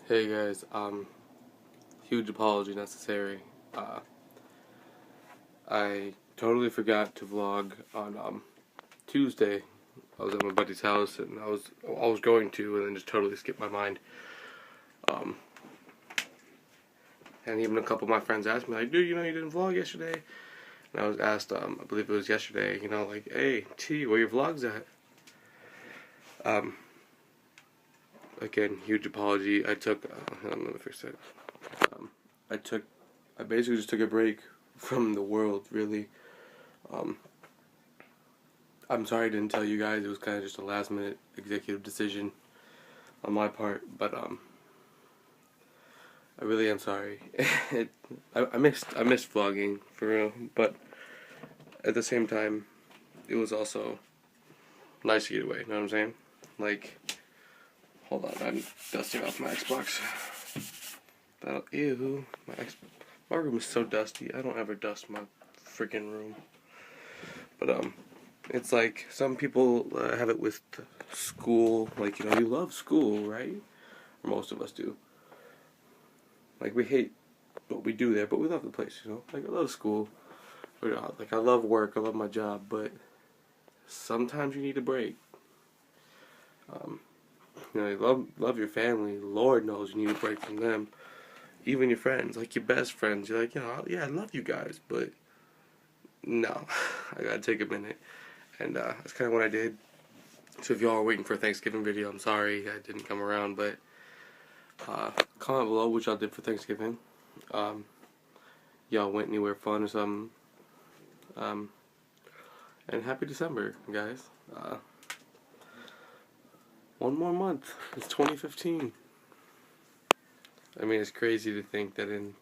Hey guys, huge apology necessary. I totally forgot to vlog on Tuesday. I was at my buddy's house and I was going to, and then just totally skipped my mind. Um, and even a couple of my friends asked me like, "Dude, you didn't vlog yesterday." And I was asked, I believe it was yesterday, like, "Hey, T, where your vlogs at?" Um, Again, huge apology. I took, let me fix it. Um, I took, I basically just took a break from the world, really. Um, I'm sorry I didn't tell you guys. It was kind of just a last minute executive decision on my part, but I really am sorry. I missed vlogging for real, but at the same time, it was also nice to get away. You know what I'm saying? Like, hold on, I'm dusting off my Xbox. Ew, my room is so dusty. I don't ever dust my freaking room. But it's like some people have it with school. Like, you love school, right? Or most of us do. Like, we hate what we do there, but we love the place. Like, I love school. Like, I love work. I love my job, but sometimes you need a break. Um, you love your family. Lord knows you need a break from them. Even your friends, like your best friends. You're like, yeah, I love you guys, but no, I gotta take a minute. And that's kind of what I did. So if y'all are waiting for a Thanksgiving video, I'm sorry I didn't come around, but comment below what y'all did for Thanksgiving. Y'all went anywhere fun or something. And happy December, guys. One more month. It's 2015. I mean, it's crazy to think that in,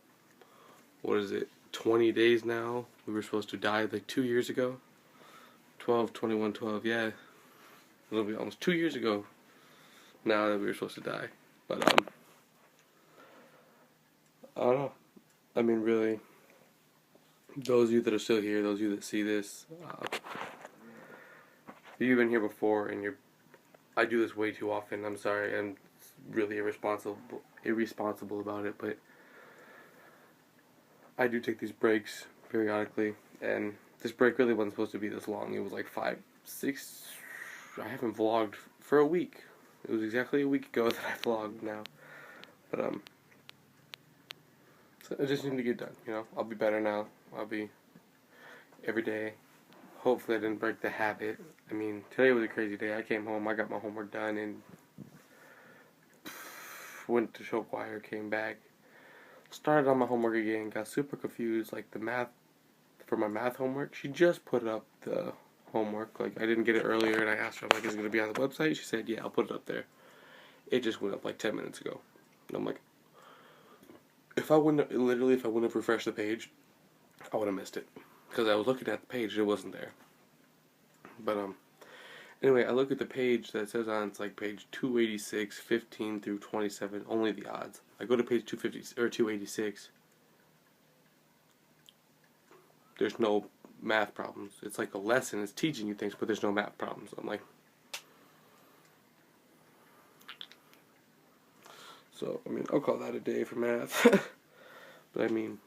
20 days now, we were supposed to die like 2 years ago. 12, 21, 12, yeah. It'll be almost 2 years ago now that we were supposed to die. But, I don't know. I mean, really, those of you that are still here, those of you that see this, if you've been here before and I do this way too often, I'm sorry, I'm really irresponsible about it, but I do take these breaks periodically, and this break really wasn't supposed to be this long. It was like 5, 6, I haven't vlogged for a week. It was exactly a week ago that I vlogged now, but so I just need to get done, I'll be better now. I'll be every day. Hopefully I didn't break the habit. I mean, today was a crazy day. I came home, I got my homework done, and went to show choir, came back, started on my homework again, got super confused, like for my math homework. She just put up the homework, like I didn't get it earlier, and I asked her, I'm like, is it going to be on the website? She said, yeah, I'll put it up there. It just went up like 10 minutes ago. And I'm like, if I wouldn't have refreshed the page, I would have missed it. Because I was looking at the page and it wasn't there. But, anyway, I look at the page that says on, it's like page 286, 15 through 27, only the odds. I go to page 250, or 286. There's no math problems. It's like a lesson. It's teaching you things, but there's no math problems. I'm like, so, I mean, I'll call that a day for math. But, I mean,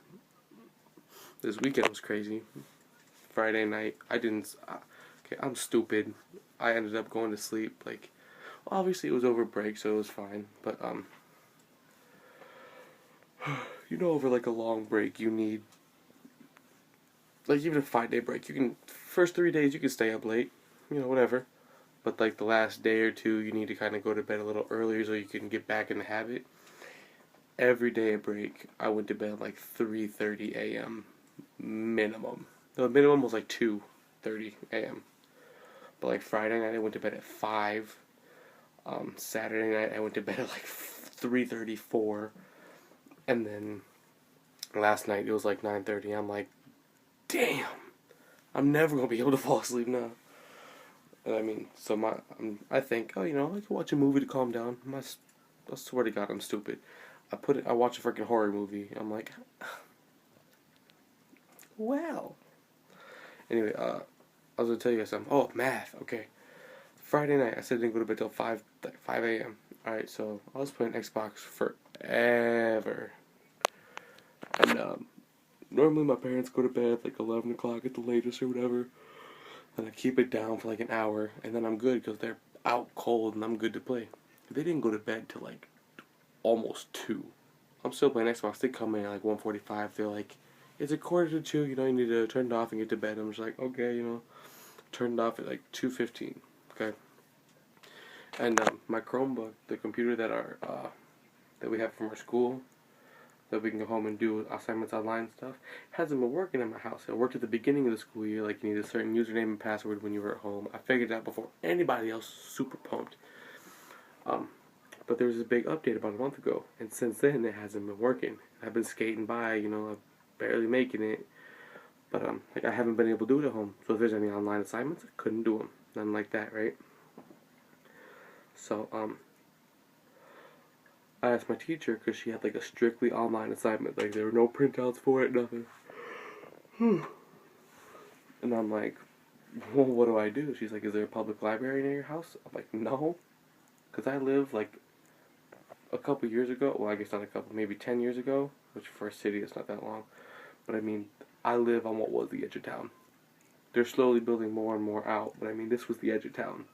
this weekend was crazy. Friday night, okay, I'm stupid. I ended up going to sleep, like, obviously it was over break, so it was fine, but, over, like, a long break, you need, like, even a 5-day break, first 3 days, you can stay up late, whatever, but, like, the last day or two, you need to kind of go to bed a little earlier so you can get back in the habit. Every day at break, I went to bed at, like, 3:30 a.m. minimum. The minimum was, like, 2:30 a.m. But, like, Friday night, I went to bed at 5. Saturday night, I went to bed at, like, 3:34. And then last night, it was, like, 9:30. I'm like, damn! I'm never going to be able to fall asleep now. And, I mean, so I think, I could watch a movie to calm down. I swear to God, I'm stupid. I watch a freaking horror movie. I'm like, well. Anyway, I was going to tell you guys something. Oh, math. Okay. Friday night, I said I didn't go to bed till 5 a.m. Alright, so I was playing Xbox ever. And normally my parents go to bed like 11 o'clock at the latest or whatever, and I keep it down for like an hour, and then I'm good because they're out cold and I'm good to play. They didn't go to bed till like almost 2. I'm still playing Xbox. They come in at like 1:45. They're like, it's a quarter to 2, you know, you need to turn it off and get to bed. I'm just like, okay, you know, turned off at like 2:15. Okay. And my Chromebook, the computer that we have from our school, that we can go home and do assignments online and stuff, hasn't been working in my house. It worked at the beginning of the school year, like you need a certain username and password when you were at home. I figured it out before anybody else, super pumped. But there was a big update about a month ago, and since then it hasn't been working. I've been skating by, you know, I'm barely making it, but like I haven't been able to do it at home. So if there's any online assignments, I couldn't do them. Nothing like that, right? So I asked my teacher because she had like a strictly online assignment, like there were no printouts for it, nothing. And I'm like, well, what do I do? She's like, is there a public library near your house? I'm like, no, because I live like a couple years ago, well, I guess not a couple, maybe 10 years ago, which for a city it's not that long, but I mean, I live on what was the edge of town. They're slowly building more and more out, but I mean, this was the edge of town.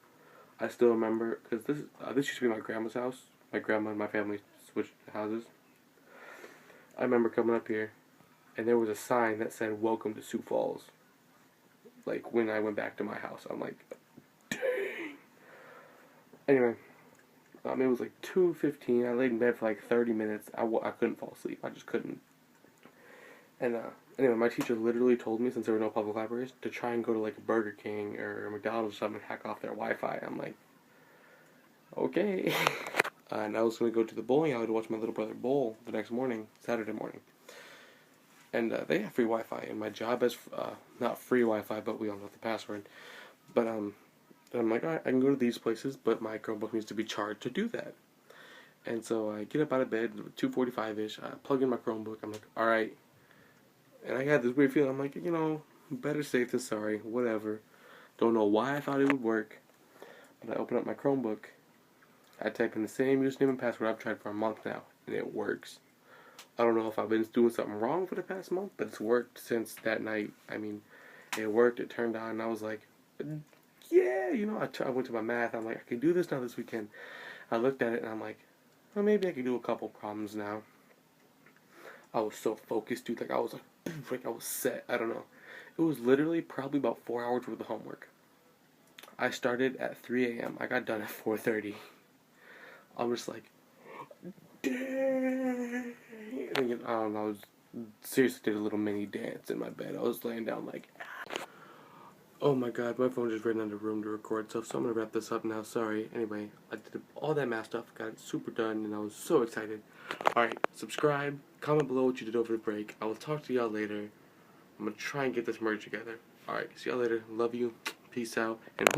I still remember, because this used to be my grandma's house. My grandma and my family switched houses. I remember coming up here, and there was a sign that said, "Welcome to Sioux Falls." Like, when I went back to my house, I'm like, dang. Anyway, it was like 2:15. I laid in bed for like 30 minutes. I couldn't fall asleep. I just couldn't. And anyway, my teacher literally told me, since there were no public libraries, to try and go to like Burger King or McDonald's or something and hack off their Wi-Fi. I'm like, okay. And I was going to go to the bowling alley to watch my little brother bowl the next morning, Saturday morning. And they have free Wi-Fi, and my job has not free Wi-Fi, but we all know the password. But I'm like, all right, I can go to these places, but my Chromebook needs to be charged to do that. And so I get up out of bed, 2:45-ish, I plug in my Chromebook, I'm like, all right. And I had this weird feeling, I'm like, you know, better safe than sorry, whatever. Don't know why I thought it would work, but I open up my Chromebook, I type in the same username and password I've tried for a month now, and it works. I don't know if I've been doing something wrong for the past month, but it's worked since that night. I mean, it worked, it turned on, and I was like, yeah, you know, I went to my math, I'm like, I can do this now this weekend. I looked at it, and I'm like, well, maybe I can do a couple problems now. I was so focused, dude, like, I was like I was set, I don't know. It was literally probably about 4 hours worth of homework. I started at 3 a.m., I got done at 4:30. I'm just like, dang. And, I don't know, I was seriously did a little mini dance in my bed. I was laying down like, oh my god, my phone just ran out of room to record stuff, so I'm gonna wrap this up now. Sorry. Anyway, I did all that math stuff, got it super done, and I was so excited. Alright, subscribe, comment below what you did over the break. I will talk to y'all later. I'm gonna try and get this merged together. Alright, see y'all later. Love you. Peace out. And